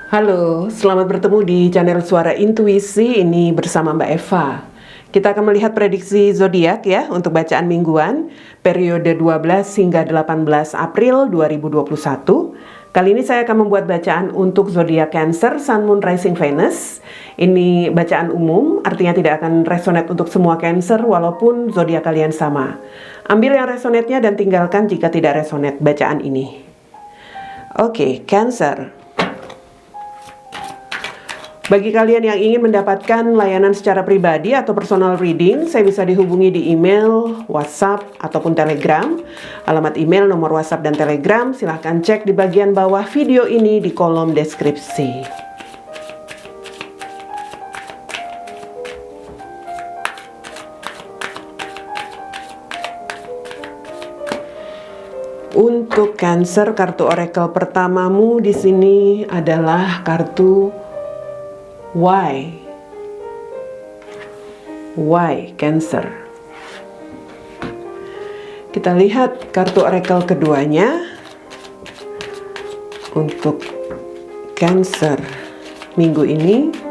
Halo, selamat bertemu di channel Suara Intuisi ini bersama Mbak Eva. Kita akan melihat prediksi zodiak ya untuk bacaan mingguan periode 12 hingga 18 April 2021. Kali ini saya akan membuat bacaan untuk zodiak Cancer, Sun, Moon, Rising, Venus. Ini bacaan umum, artinya tidak akan resonate untuk semua Cancer walaupun zodiak kalian sama. Ambil yang resonate-nya dan tinggalkan jika tidak resonate bacaan ini. Oke, Cancer. Bagi kalian yang ingin mendapatkan layanan secara pribadi atau personal reading, saya bisa dihubungi di email, WhatsApp, ataupun Telegram. Alamat email, nomor WhatsApp, dan Telegram silahkan cek di bagian bawah video ini di kolom deskripsi. Untuk Cancer, kartu oracle pertamamu di sini adalah kartu Why Cancer. Kita lihat kartu oracle keduanya untuk Cancer minggu ini.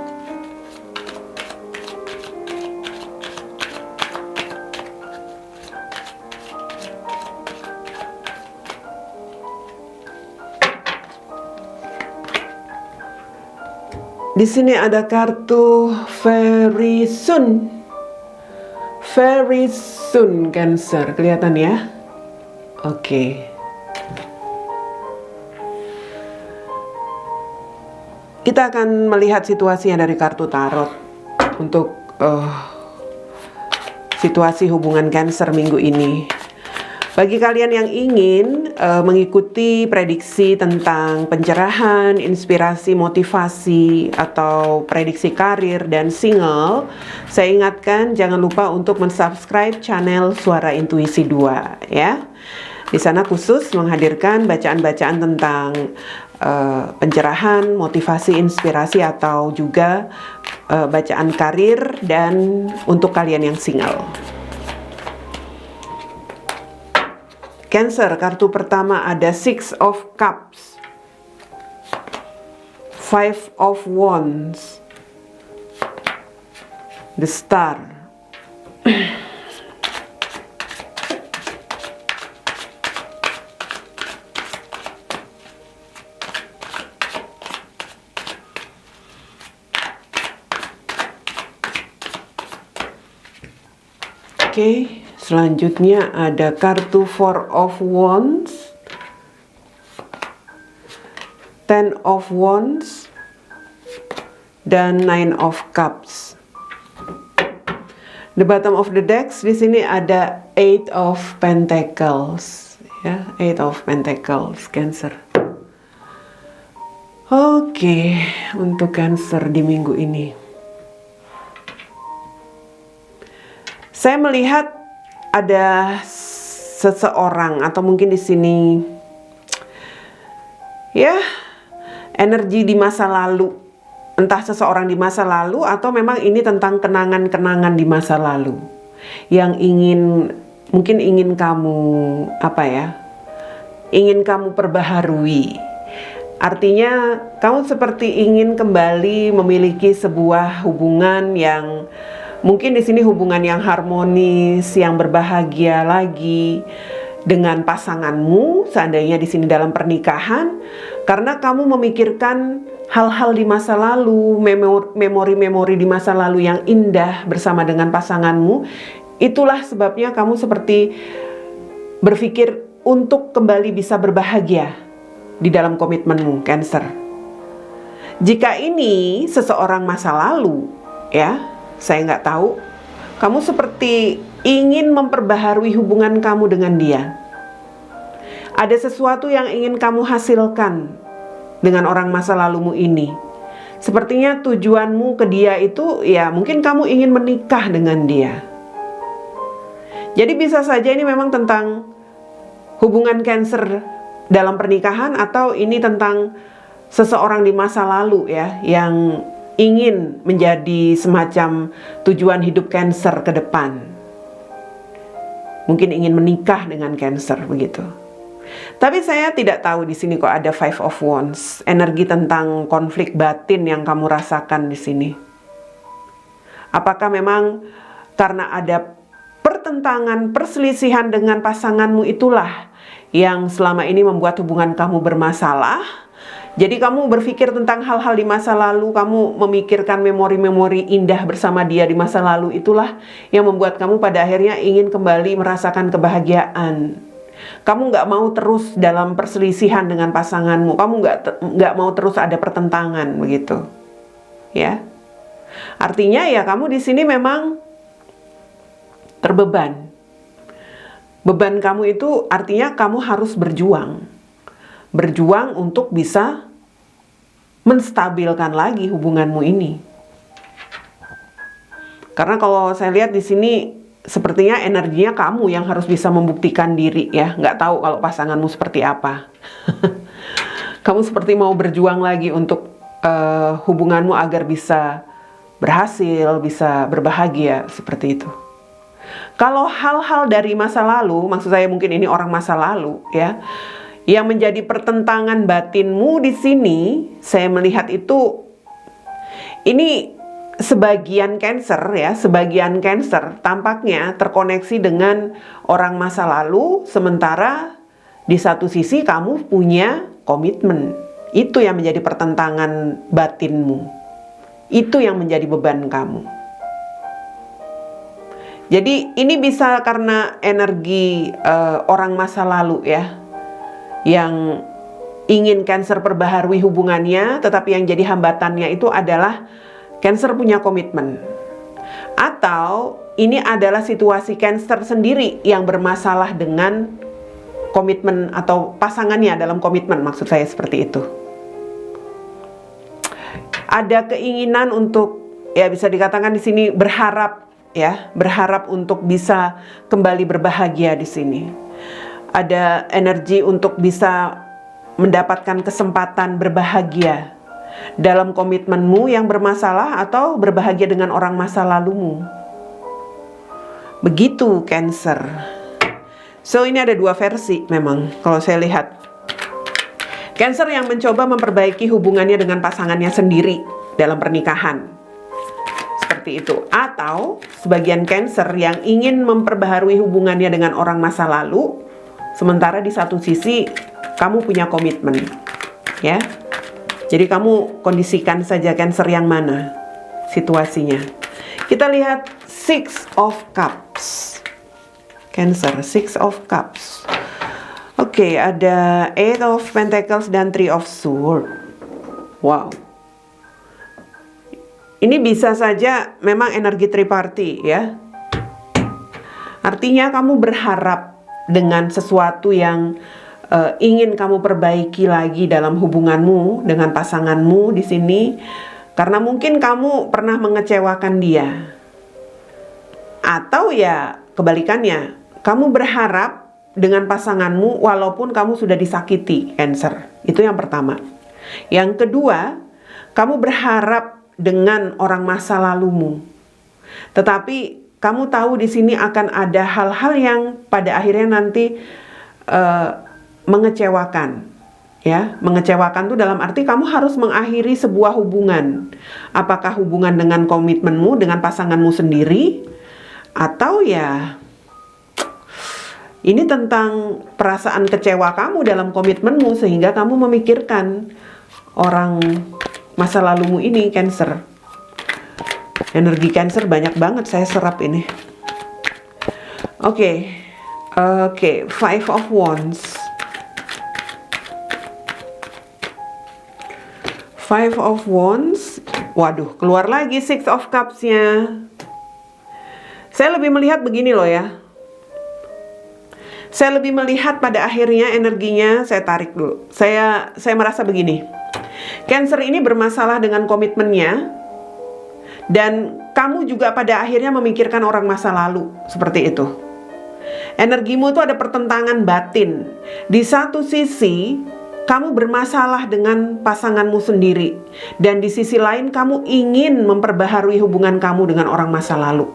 Di sini ada kartu very soon. Very soon Cancer, kelihatan ya? Oke. Kita akan melihat situasinya dari kartu tarot untuk situasi hubungan Cancer minggu ini. Bagi kalian yang ingin mengikuti prediksi tentang pencerahan, inspirasi, motivasi, atau prediksi karir dan single, saya ingatkan jangan lupa untuk mensubscribe channel Suara Intuisi 2 ya. Di sana khusus menghadirkan bacaan-bacaan tentang pencerahan, motivasi, inspirasi, atau juga bacaan karir dan untuk kalian yang single. Cancer, kartu pertama ada Six of Cups, Five of Wands, The Star. Oke. Selanjutnya ada kartu Four of Wands, Ten of Wands, dan Nine of Cups. The bottom of the decks di sini ada Eight of Pentacles, ya, Eight of Pentacles, Cancer. Oke, untuk Cancer di minggu ini, saya melihat ada seseorang atau mungkin di sini ya energi di masa lalu, entah seseorang di masa lalu atau memang ini tentang kenangan-kenangan di masa lalu yang mungkin ingin kamu ingin kamu perbaharui. Artinya kamu seperti ingin kembali memiliki sebuah hubungan yang mungkin di sini hubungan yang harmonis, yang berbahagia lagi dengan pasanganmu, seandainya di sini dalam pernikahan, karena kamu memikirkan hal-hal di masa lalu, memori-memori di masa lalu yang indah bersama dengan pasanganmu. Itulah sebabnya kamu seperti berpikir untuk kembali bisa berbahagia di dalam komitmenmu, Cancer. Jika ini seseorang masa lalu, ya, saya nggak tahu, kamu seperti ingin memperbaharui hubungan kamu dengan dia. Ada sesuatu yang ingin kamu hasilkan dengan orang masa lalumu ini. Sepertinya tujuanmu ke dia itu, ya mungkin kamu ingin menikah dengan dia. Jadi bisa saja ini memang tentang hubungan Cancer dalam pernikahan, atau ini tentang seseorang di masa lalu ya, yang ingin menjadi semacam tujuan hidup Cancer ke depan. Mungkin ingin menikah dengan Cancer begitu. Tapi saya tidak tahu di sini kok ada Five of Wands, energi tentang konflik batin yang kamu rasakan di sini. Apakah memang karena ada pertentangan, perselisihan dengan pasanganmu itulah yang selama ini membuat hubungan kamu bermasalah? Jadi kamu berpikir tentang hal-hal di masa lalu, kamu memikirkan memori-memori indah bersama dia di masa lalu, itulah yang membuat kamu pada akhirnya ingin kembali merasakan kebahagiaan. Kamu nggak mau terus dalam perselisihan dengan pasanganmu, kamu nggak mau terus ada pertentangan begitu, ya. Artinya ya kamu di sini memang terbeban. Beban kamu itu artinya kamu harus berjuang untuk bisa menstabilkan lagi hubunganmu ini. Karena kalau saya lihat di sini sepertinya energinya kamu yang harus bisa membuktikan diri ya. Nggak tahu kalau pasanganmu seperti apa. Kamu seperti mau berjuang lagi untuk hubunganmu agar bisa berhasil, bisa berbahagia seperti itu. Kalau hal-hal dari masa lalu, maksud saya mungkin ini orang masa lalu ya, yang menjadi pertentangan batinmu di sini, saya melihat itu, ini sebagian Cancer ya, sebagian Cancer tampaknya terkoneksi dengan orang masa lalu, sementara di satu sisi kamu punya komitmen. Itu yang menjadi pertentangan batinmu. Itu yang menjadi beban kamu. Jadi ini bisa karena energi orang masa lalu ya, yang ingin Cancer perbaharui hubungannya, tetapi yang jadi hambatannya itu adalah Cancer punya komitmen. Atau ini adalah situasi Cancer sendiri yang bermasalah dengan komitmen atau pasangannya dalam komitmen, maksud saya seperti itu. Ada keinginan untuk, ya bisa dikatakan di sini berharap ya, berharap untuk bisa kembali berbahagia di sini. Ada energi untuk bisa mendapatkan kesempatan berbahagia dalam komitmenmu yang bermasalah atau berbahagia dengan orang masa lalumu. Begitu Cancer. So ini ada dua versi memang kalau saya lihat. Cancer yang mencoba memperbaiki hubungannya dengan pasangannya sendiri dalam pernikahan. Seperti itu. Atau sebagian Cancer yang ingin memperbaharui hubungannya dengan orang masa lalu, sementara di satu sisi kamu punya komitmen, ya. Jadi kamu kondisikan saja Cancer yang mana situasinya. Kita lihat Six of Cups. Cancer, Six of Cups. Oke, ada Eight of Pentacles dan Three of Swords. Wow. Ini bisa saja memang energi triparty ya. Artinya kamu berharap dengan sesuatu yang ingin kamu perbaiki lagi dalam hubunganmu dengan pasanganmu di sini, karena mungkin kamu pernah mengecewakan dia. Atau ya kebalikannya, kamu berharap dengan pasanganmu walaupun kamu sudah disakiti, Cancer. Itu yang pertama. Yang kedua, kamu berharap dengan orang masa lalumu. Tetapi kamu tahu di sini akan ada hal-hal yang pada akhirnya nanti mengecewakan. Ya, mengecewakan itu dalam arti kamu harus mengakhiri sebuah hubungan. Apakah hubungan dengan komitmenmu dengan pasanganmu sendiri, atau ya ini tentang perasaan kecewa kamu dalam komitmenmu sehingga kamu memikirkan orang masa lalumu ini, Cancer. Energi Cancer banyak banget saya serap ini. Oke, Five of Wands. Five of Wands. Waduh, keluar lagi Six of Cups-nya. Saya lebih melihat begini loh ya. Saya lebih melihat pada akhirnya energinya, saya tarik dulu. Saya merasa begini. Cancer ini bermasalah dengan komitmennya, dan kamu juga pada akhirnya memikirkan orang masa lalu, seperti itu. Energimu itu ada pertentangan batin. Di satu sisi, kamu bermasalah dengan pasanganmu sendiri, dan di sisi lain kamu ingin memperbaharui hubungan kamu dengan orang masa lalu.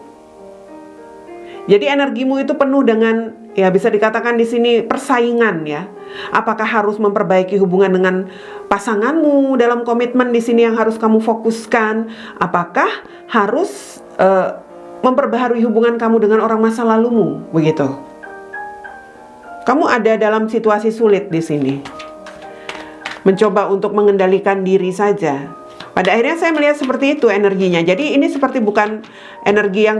Jadi energimu itu penuh dengan ya bisa dikatakan di sini persaingan ya. Apakah harus memperbaiki hubungan dengan pasanganmu dalam komitmen di sini yang harus kamu fokuskan? Apakah harus memperbaharui hubungan kamu dengan orang masa lalumu? Begitu. Kamu ada dalam situasi sulit di sini. Mencoba untuk mengendalikan diri saja. Pada akhirnya saya melihat seperti itu energinya. Jadi ini seperti bukan energi yang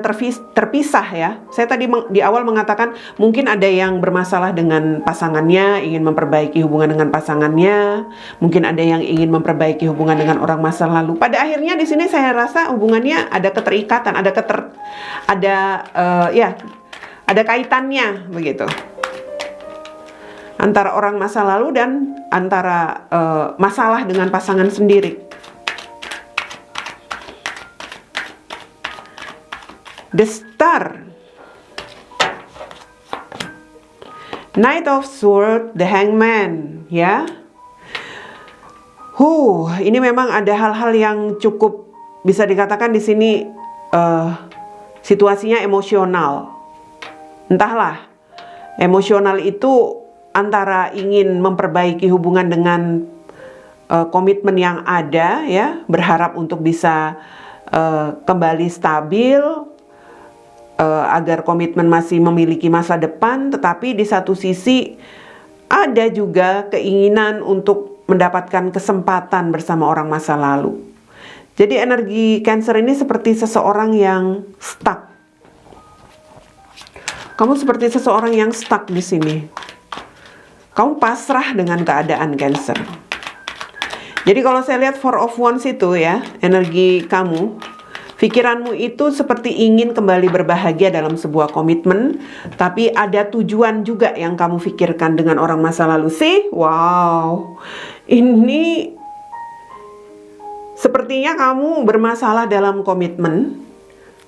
terpisah ya. Saya tadi di awal mengatakan mungkin ada yang bermasalah dengan pasangannya, ingin memperbaiki hubungan dengan pasangannya. Mungkin ada yang ingin memperbaiki hubungan dengan orang masa lalu. Pada akhirnya di sini saya rasa hubungannya ada keterikatan, ada kaitannya begitu. Antara orang masa lalu dan antara masalah dengan pasangan sendiri. The Star, Knight of Swords, The Hangman, ya. Ini memang ada hal-hal yang cukup bisa dikatakan di sini situasinya emosional. Entahlah, emosional itu antara ingin memperbaiki hubungan dengan komitmen yang ada, ya, berharap untuk bisa kembali stabil. Agar komitmen masih memiliki masa depan, tetapi di satu sisi ada juga keinginan untuk mendapatkan kesempatan bersama orang masa lalu. Jadi energi Cancer ini seperti seseorang yang stuck. Kamu seperti seseorang yang stuck di sini. Kamu pasrah dengan keadaan Cancer. Jadi kalau saya lihat Four of Wands itu ya, energi kamu, pikiranmu itu seperti ingin kembali berbahagia dalam sebuah komitmen, tapi ada tujuan juga yang kamu pikirkan dengan orang masa lalu. Wow, ini sepertinya kamu bermasalah dalam komitmen,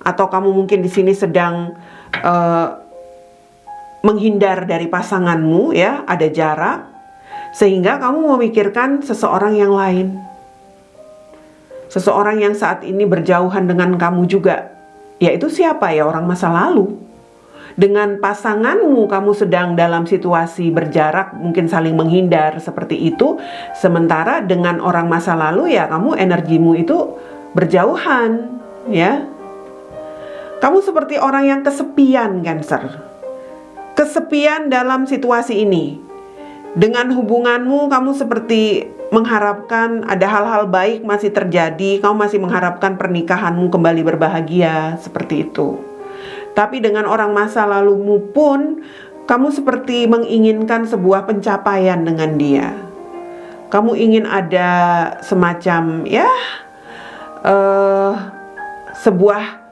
atau kamu mungkin di sini sedang menghindar dari pasanganmu, ya, ada jarak, sehingga kamu memikirkan seseorang yang lain. Seseorang yang saat ini berjauhan dengan kamu juga, yaitu siapa ya? Orang masa lalu. Dengan pasanganmu kamu sedang dalam situasi berjarak, mungkin saling menghindar seperti itu. Sementara dengan orang masa lalu ya kamu energimu itu berjauhan, ya. Kamu seperti orang yang kesepian, Cancer. Kesepian dalam situasi ini. Dengan hubunganmu kamu seperti mengharapkan ada hal-hal baik masih terjadi, kamu masih mengharapkan pernikahanmu kembali berbahagia, seperti itu. Tapi dengan orang masa lalumu pun, kamu seperti menginginkan sebuah pencapaian dengan dia. Kamu ingin ada semacam, ya, sebuah,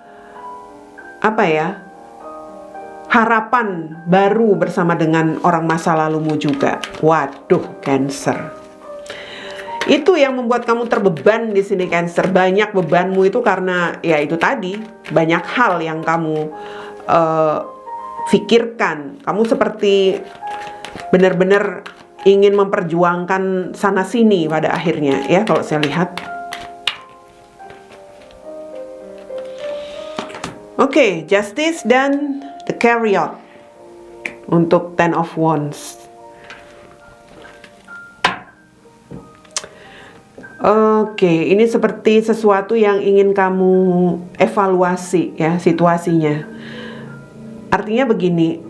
harapan baru bersama dengan orang masa lalumu juga. Waduh, Cancer. Itu yang membuat kamu terbeban di sini, Cancer. Banyak bebanmu itu karena ya itu tadi, banyak hal yang kamu pikirkan. Kamu seperti benar-benar ingin memperjuangkan sana sini pada akhirnya, ya, kalau saya lihat. Oke, Justice dan The Chariot untuk Ten of Wands. Oke, ini seperti sesuatu yang ingin kamu evaluasi, ya, situasinya. Artinya begini,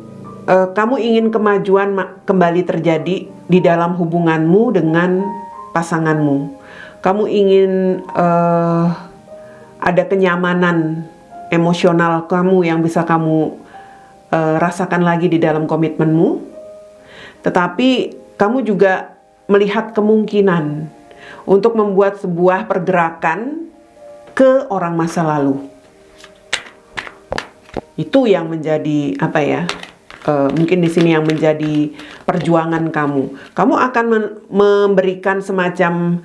kamu ingin kemajuan kembali terjadi di dalam hubunganmu dengan pasanganmu. Kamu ingin ada kenyamanan emosional kamu yang bisa kamu rasakan lagi di dalam komitmenmu. Tetapi kamu juga melihat kemungkinan untuk membuat sebuah pergerakan ke orang masa lalu. Itu yang menjadi mungkin di sini yang menjadi perjuangan kamu. Kamu akan memberikan semacam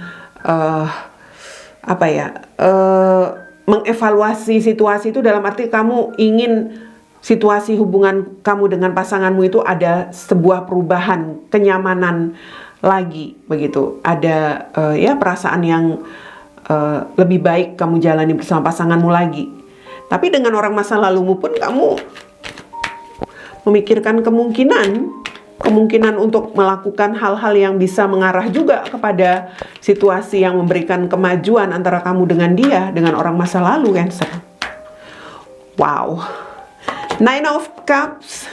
mengevaluasi situasi itu, dalam arti kamu ingin situasi hubungan kamu dengan pasanganmu itu ada sebuah perubahan, kenyamanan lagi, begitu. Ada perasaan yang lebih baik kamu jalani bersama pasanganmu lagi. Tapi dengan orang masa lalumu pun kamu memikirkan kemungkinan untuk melakukan hal-hal yang bisa mengarah juga kepada situasi yang memberikan kemajuan antara kamu dengan dia, dengan orang masa lalu, Cancer. Wow. Nine of Cups.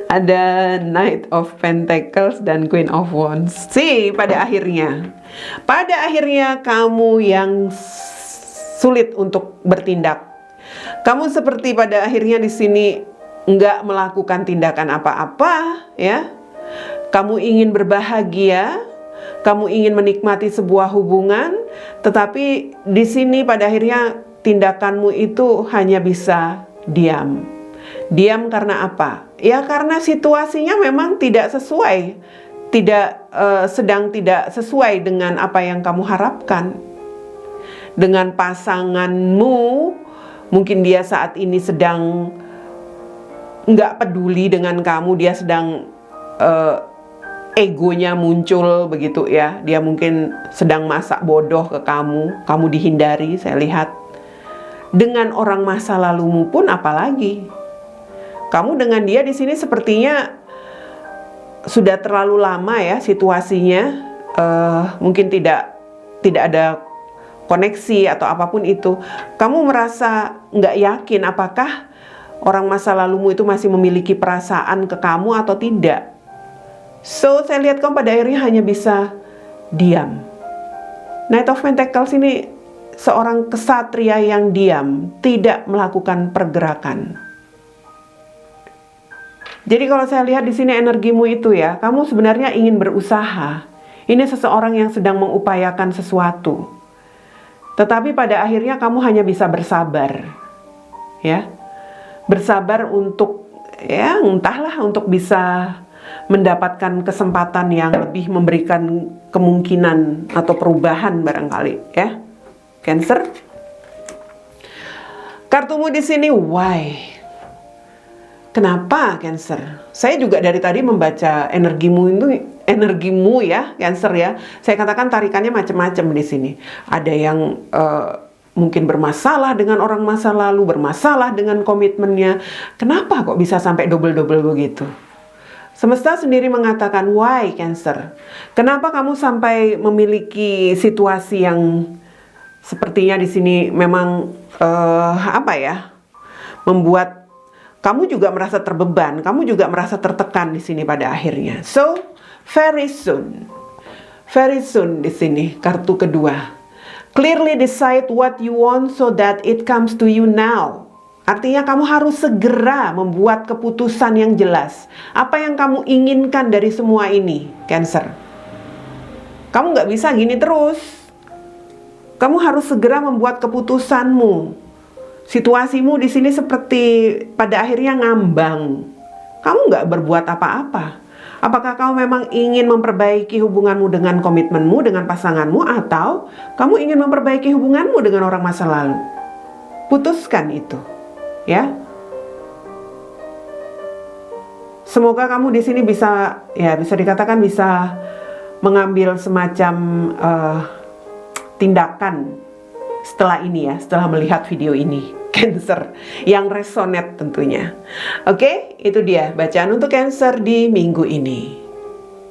Ada Knight of Pentacles dan Queen of Wands. Pada akhirnya kamu yang sulit untuk bertindak. Kamu seperti pada akhirnya di sini nggak melakukan tindakan apa-apa, ya. Kamu ingin berbahagia, kamu ingin menikmati sebuah hubungan, tetapi di sini pada akhirnya tindakanmu itu hanya bisa diam. Diam karena apa? Ya karena situasinya memang tidak sesuai, sedang tidak sesuai dengan apa yang kamu harapkan. Dengan pasanganmu, mungkin dia saat ini sedang nggak peduli dengan kamu, dia sedang egonya muncul begitu ya. Dia mungkin sedang masak bodoh ke kamu dihindari, saya lihat. Dengan orang masa lalumu pun apalagi. Kamu dengan dia di sini sepertinya sudah terlalu lama ya situasinya. Mungkin tidak ada koneksi atau apapun itu. Kamu merasa nggak yakin apakah orang masa lalumu itu masih memiliki perasaan ke kamu atau tidak. So, saya lihat kamu pada akhirnya hanya bisa diam. Knight of Pentacles ini seorang kesatria yang diam, tidak melakukan pergerakan. Jadi kalau saya lihat di sini energimu itu ya, kamu sebenarnya ingin berusaha. Ini seseorang yang sedang mengupayakan sesuatu. Tetapi pada akhirnya kamu hanya bisa bersabar. Ya. Bersabar untuk ya entahlah untuk bisa mendapatkan kesempatan yang lebih memberikan kemungkinan atau perubahan barangkali ya. Cancer. Kartumu di sini why? Kenapa Cancer? Saya juga dari tadi membaca energimu ya Cancer ya. Saya katakan tarikannya macam-macam di sini. Ada yang mungkin bermasalah dengan orang masa lalu, bermasalah dengan komitmennya. Kenapa kok bisa sampai double-double begitu? Semesta sendiri mengatakan, why Cancer? Kenapa kamu sampai memiliki situasi yang sepertinya di sini memang membuat kamu juga merasa terbeban, kamu juga merasa tertekan di sini pada akhirnya. So, very soon di sini kartu kedua. Clearly decide what you want so that it comes to you now. Artinya kamu harus segera membuat keputusan yang jelas. Apa yang kamu inginkan dari semua ini, Cancer? Kamu nggak bisa gini terus. Kamu harus segera membuat keputusanmu. Situasimu di sini seperti pada akhirnya ngambang. Kamu nggak berbuat apa-apa. Apakah kamu memang ingin memperbaiki hubunganmu dengan komitmenmu, dengan pasanganmu, atau kamu ingin memperbaiki hubunganmu dengan orang masa lalu? Putuskan itu, ya. Semoga kamu di sini bisa dikatakan bisa mengambil semacam tindakan setelah ini ya, setelah melihat video ini. Cancer yang resonate tentunya. Oke, itu dia bacaan untuk Cancer di minggu ini.